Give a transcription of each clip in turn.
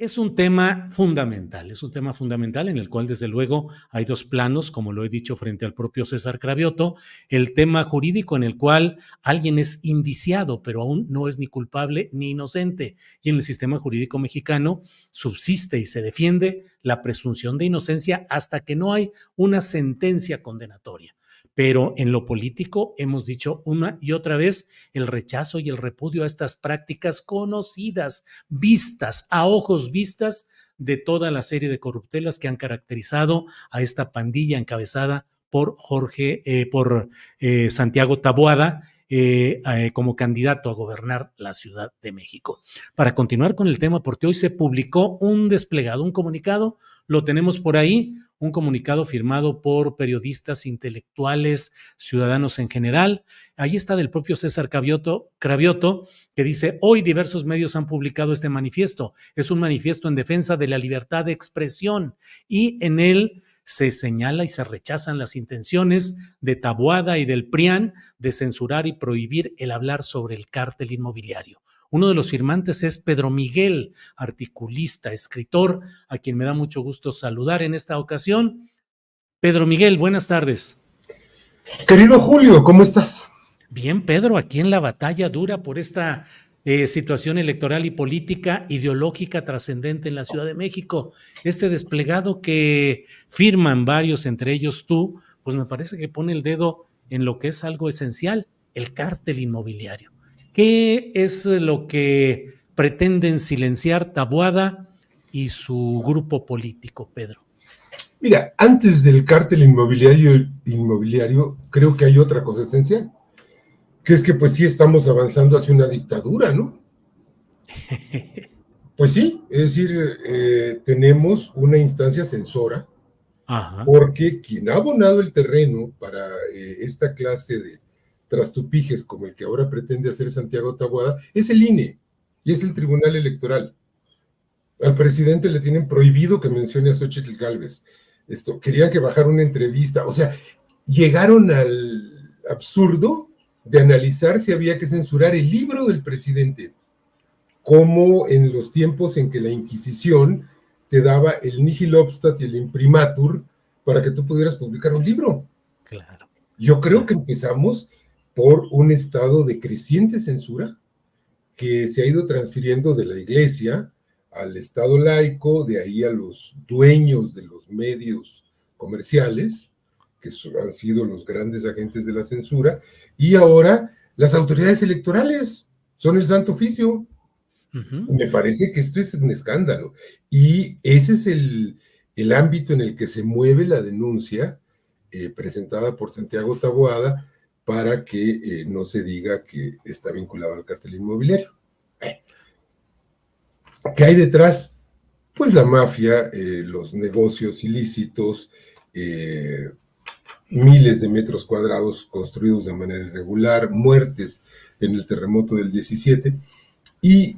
Es un tema fundamental en el cual desde luego hay dos planos, como lo he dicho frente al propio César Cravioto, el tema jurídico en el cual alguien es indiciado, pero aún no es ni culpable ni inocente, y en el sistema jurídico mexicano subsiste y se defiende la presunción de inocencia hasta que no hay una sentencia condenatoria. Pero en lo político hemos dicho una y otra vez el rechazo y el repudio a estas prácticas conocidas, vistas, a ojos vistas, de toda la serie de corruptelas que han caracterizado a esta pandilla encabezada por Santiago Taboada, como candidato a gobernar la Ciudad de México. Para continuar con el tema, porque hoy se publicó un desplegado, un comunicado, lo tenemos por ahí, un comunicado firmado por periodistas, intelectuales, ciudadanos en general. Ahí está del propio César Cravioto, que dice: hoy diversos medios han publicado este manifiesto. Es un manifiesto en defensa de la libertad de expresión y en él se señala y se rechazan las intenciones de Taboada y del PRIAN de censurar y prohibir el hablar sobre el cártel inmobiliario. Uno de los firmantes es Pedro Miguel, articulista, escritor, a quien me da mucho gusto saludar en esta ocasión. Pedro Miguel, buenas tardes. Querido Julio, ¿cómo estás? Bien, Pedro, aquí en la batalla dura por esta situación electoral y política ideológica trascendente en la Ciudad de México. Este desplegado que firman varios, entre ellos tú, pues me parece que pone el dedo en lo que es algo esencial, el cártel inmobiliario. ¿Qué es lo que pretenden silenciar Taboada y su grupo político, Pedro? Mira, antes del cártel inmobiliario, creo que hay otra cosa esencial, que es que pues sí estamos avanzando hacia una dictadura, ¿no? Pues sí, es decir, tenemos una instancia censora, Ajá. porque quien ha abonado el terreno para esta clase de trastupijes como el que ahora pretende hacer Santiago Taboada es el INE y es el Tribunal Electoral. Al presidente le tienen prohibido que mencione a Xóchitl Gálvez. Querían que bajara una entrevista. O sea, llegaron al absurdo de analizar si había que censurar el libro del presidente, como en los tiempos en que la Inquisición te daba el nihil obstat y el imprimatur para que tú pudieras publicar un libro. Claro. Yo creo que empezamos por un estado de creciente censura que se ha ido transfiriendo de la Iglesia al Estado laico, de ahí a los dueños de los medios comerciales, que han sido los grandes agentes de la censura, y ahora las autoridades electorales son el santo oficio. Me parece que esto es un escándalo. Y ese es el ámbito en el que se mueve la denuncia presentada por Santiago Taboada para que no se diga que está vinculado al cártel inmobiliario. ¿Qué hay detrás? Pues la mafia, los negocios ilícitos, miles de metros cuadrados construidos de manera irregular, muertes en el terremoto del 17. Y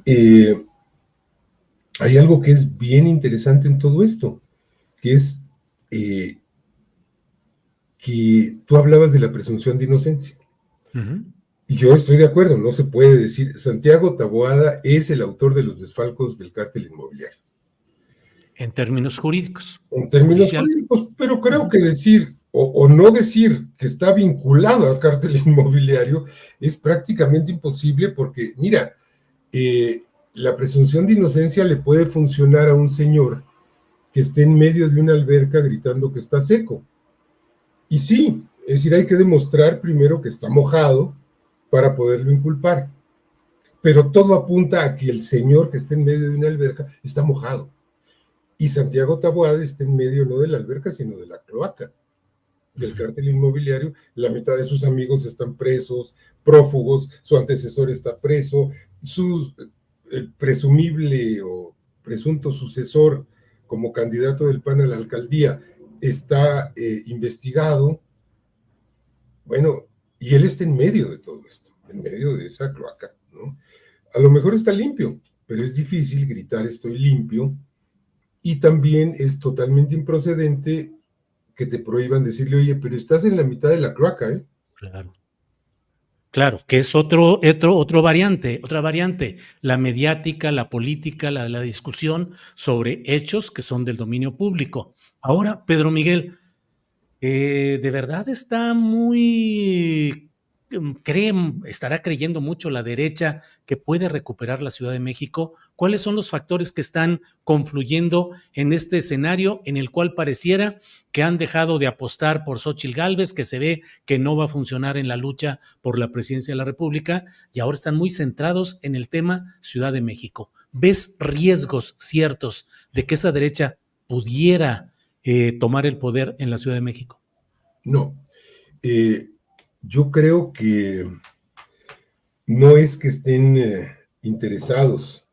hay algo que es bien interesante en todo esto, que es que tú hablabas de la presunción de inocencia. Y yo estoy de acuerdo, no se puede decir, Santiago Taboada es el autor de los desfalcos del cártel inmobiliario. En términos jurídicos. En términos jurídicos, pero creo que decir o no decir que está vinculado al cártel inmobiliario es prácticamente imposible porque, mira, la presunción de inocencia le puede funcionar a un señor que esté en medio de una alberca gritando que está seco. Y sí, es decir, hay que demostrar primero que está mojado para poderlo inculpar. Pero todo apunta a que el señor que está en medio de una alberca está mojado. Y Santiago Taboada está en medio no de la alberca, sino de la cloaca del cártel inmobiliario. La mitad de sus amigos están presos, prófugos, su antecesor está preso, el presumible o presunto sucesor como candidato del PAN a la alcaldía está investigado. Bueno, y él está en medio de todo esto, en medio de esa cloaca, ¿no? A lo mejor está limpio, pero es difícil gritar estoy limpio, y también es totalmente improcedente que te prohíban decirle, oye, pero estás en la mitad de la cloaca, ¿eh? Claro. Claro, que es otra variante, la mediática, la política, la discusión sobre hechos que son del dominio público. Ahora, Pedro Miguel, de verdad está muy, estará creyendo mucho la derecha que puede recuperar la Ciudad de México. ¿Cuáles son los factores que están confluyendo en este escenario en el cual pareciera que han dejado de apostar por Xóchitl Gálvez, que se ve que no va a funcionar en la lucha por la presidencia de la República, y ahora están muy centrados en el tema Ciudad de México? ¿Ves riesgos ciertos de que esa derecha pudiera tomar el poder en la Ciudad de México? No, yo creo que no es que estén interesados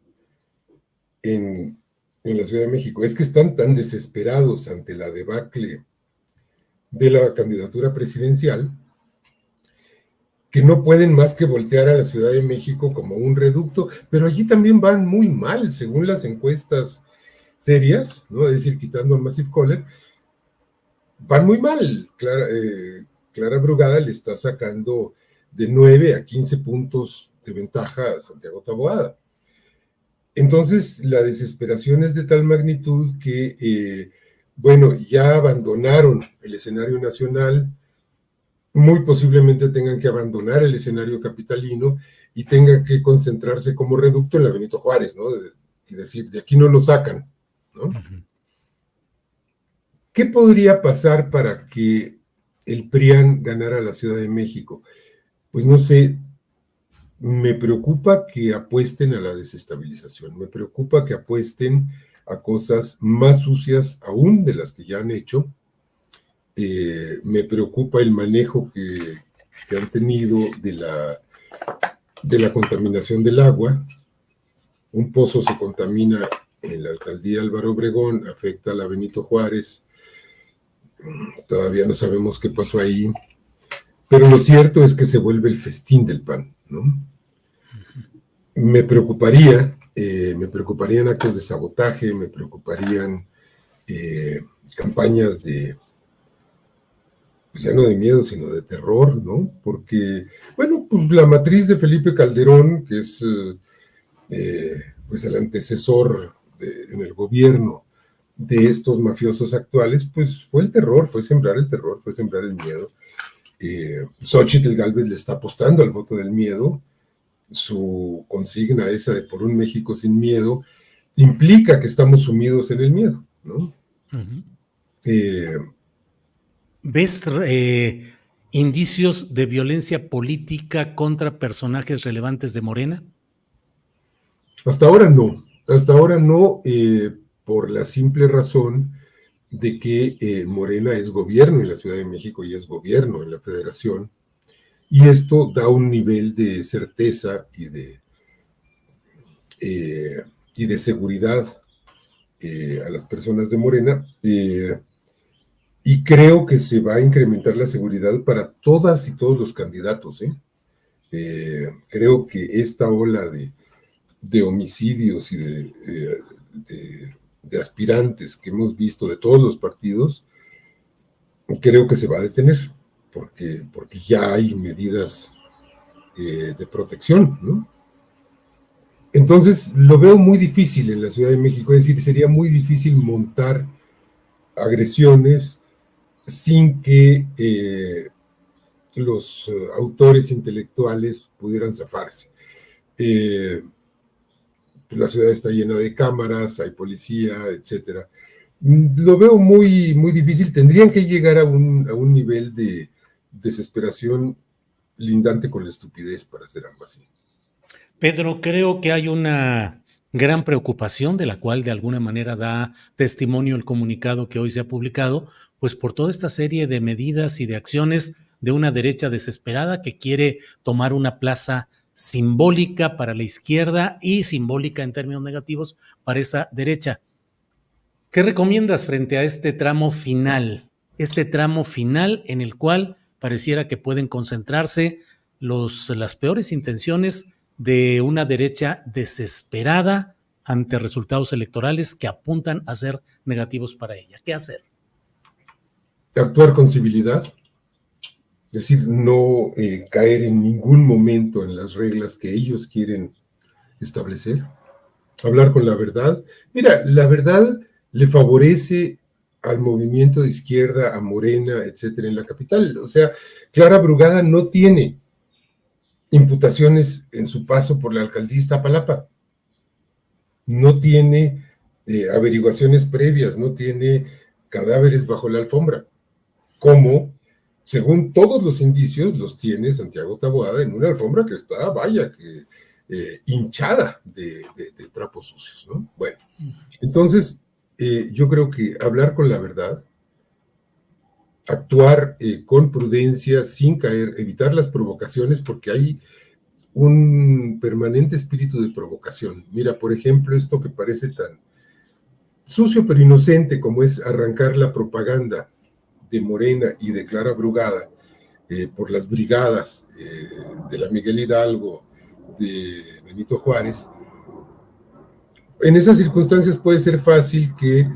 en la Ciudad de México, es que están tan desesperados ante la debacle de la candidatura presidencial que no pueden más que voltear a la Ciudad de México como un reducto, pero allí también van muy mal, según las encuestas serias, ¿no? Es decir, quitando a Massive Caller, van muy mal. Clara Brugada le está sacando de 9 a 15 puntos de ventaja a Santiago Taboada. Entonces, la desesperación es de tal magnitud que, bueno, ya abandonaron el escenario nacional, muy posiblemente tengan que abandonar el escenario capitalino y tengan que concentrarse como reducto en la Benito Juárez, ¿no? Y decir, de aquí no nos sacan, ¿no? Uh-huh. ¿Qué podría pasar para que el PRIAN ganara la Ciudad de México? Pues no sé, me preocupa que apuesten a la desestabilización, me preocupa que apuesten a cosas más sucias aún de las que ya han hecho. Me preocupa el manejo que han tenido de la contaminación del agua. Un pozo se contamina en la alcaldía Álvaro Obregón, afecta a la Benito Juárez. Todavía no sabemos qué pasó ahí, pero lo cierto es que se vuelve el festín del PAN, ¿no? Me preocuparían actos de sabotaje, me preocuparían campañas de, pues ya no de miedo, sino de terror, ¿no? Porque, bueno, pues la matriz de Felipe Calderón, que es pues el antecesor en el gobierno de estos mafiosos actuales, pues fue el terror, fue sembrar el terror, fue sembrar el miedo. Xóchitl Gálvez le está apostando al voto del miedo. Su consigna esa de por un México sin miedo implica que estamos sumidos en el miedo, ¿no? Uh-huh. ¿Ves indicios de violencia política contra personajes relevantes de Morena? Hasta ahora no, por la simple razón de que Morena es gobierno en la Ciudad de México y es gobierno en la Federación, y esto da un nivel de certeza y de seguridad a las personas de Morena, y creo que se va a incrementar la seguridad para todas y todos los candidatos. Creo que esta ola de homicidios y de aspirantes que hemos visto de todos los partidos, creo que se va a detener, porque ya hay medidas de protección, ¿no? Entonces, lo veo muy difícil en la Ciudad de México, es decir, sería muy difícil montar agresiones sin que los autores intelectuales pudieran zafarse. La ciudad está llena de cámaras, hay policía, etcétera. Lo veo muy, muy difícil. Tendrían que llegar a un nivel de desesperación lindante con la estupidez para hacer algo así. Pedro, creo que hay una gran preocupación de la cual de alguna manera da testimonio el comunicado que hoy se ha publicado, pues por toda esta serie de medidas y de acciones de una derecha desesperada que quiere tomar una plaza simbólica para la izquierda y simbólica en términos negativos para esa derecha. ¿Qué recomiendas frente a este tramo final en el cual pareciera que pueden concentrarse las peores intenciones de una derecha desesperada ante resultados electorales que apuntan a ser negativos para ella? ¿Qué hacer? Actuar con civilidad, Es decir, no caer en ningún momento en las reglas que ellos quieren establecer, hablar con la verdad. Mira, la verdad le favorece al movimiento de izquierda, a Morena, etcétera, en la capital. O sea, Clara Brugada no tiene imputaciones en su paso por la alcaldía Iztapalapa, no tiene averiguaciones previas, no tiene cadáveres bajo la alfombra, como, según todos los indicios, los tiene Santiago Taboada en una alfombra que está, vaya, que hinchada de trapos sucios, ¿no? Bueno, entonces, yo creo que hablar con la verdad, actuar con prudencia, sin caer, evitar las provocaciones, porque hay un permanente espíritu de provocación. Mira, por ejemplo, esto que parece tan sucio pero inocente como es arrancar la propaganda de Morena y de Clara Brugada por las brigadas de la Miguel Hidalgo, de Benito Juárez. En esas circunstancias puede ser fácil que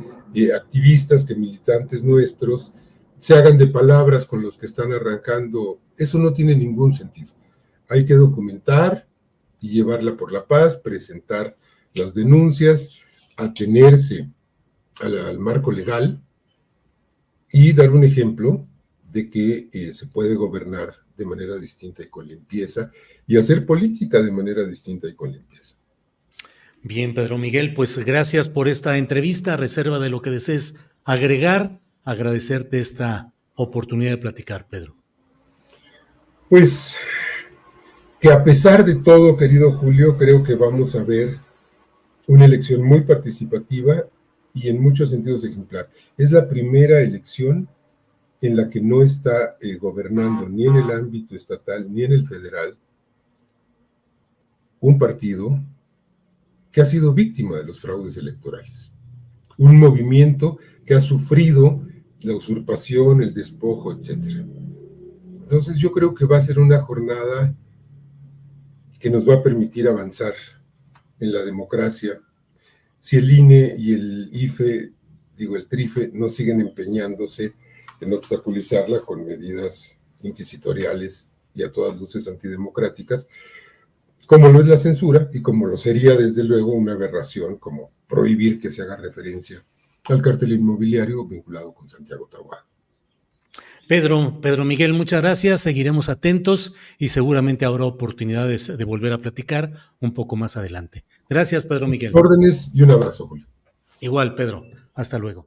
activistas, que militantes nuestros se hagan de palabras con los que están arrancando. Eso no tiene ningún sentido. Hay que documentar y llevarla por la paz, presentar las denuncias, atenerse al marco legal y dar un ejemplo de que se puede gobernar de manera distinta y con limpieza y hacer política de manera distinta y con limpieza. Bien, Pedro Miguel, pues gracias por esta entrevista. A reserva de lo que desees agregar, agradecerte esta oportunidad de platicar, Pedro. Pues que a pesar de todo, querido Julio, creo que vamos a ver una elección muy participativa y en muchos sentidos ejemplar. Es la primera elección en la que no está gobernando ni en el ámbito estatal ni en el federal un partido que ha sido víctima de los fraudes electorales. Un movimiento que ha sufrido la usurpación, el despojo, etc. Entonces yo creo que va a ser una jornada que nos va a permitir avanzar en la democracia. Si el INE y el IFE, digo el TRIFE, no siguen empeñándose en obstaculizarla con medidas inquisitoriales y a todas luces antidemocráticas, como lo es la censura y como lo sería desde luego una aberración como prohibir que se haga referencia al cártel inmobiliario vinculado con Santiago Taboada. Pedro Miguel, muchas gracias. Seguiremos atentos y seguramente habrá oportunidades de volver a platicar un poco más adelante. Gracias, Pedro Miguel. Órdenes y un abrazo, Julio. Igual, Pedro. Hasta luego.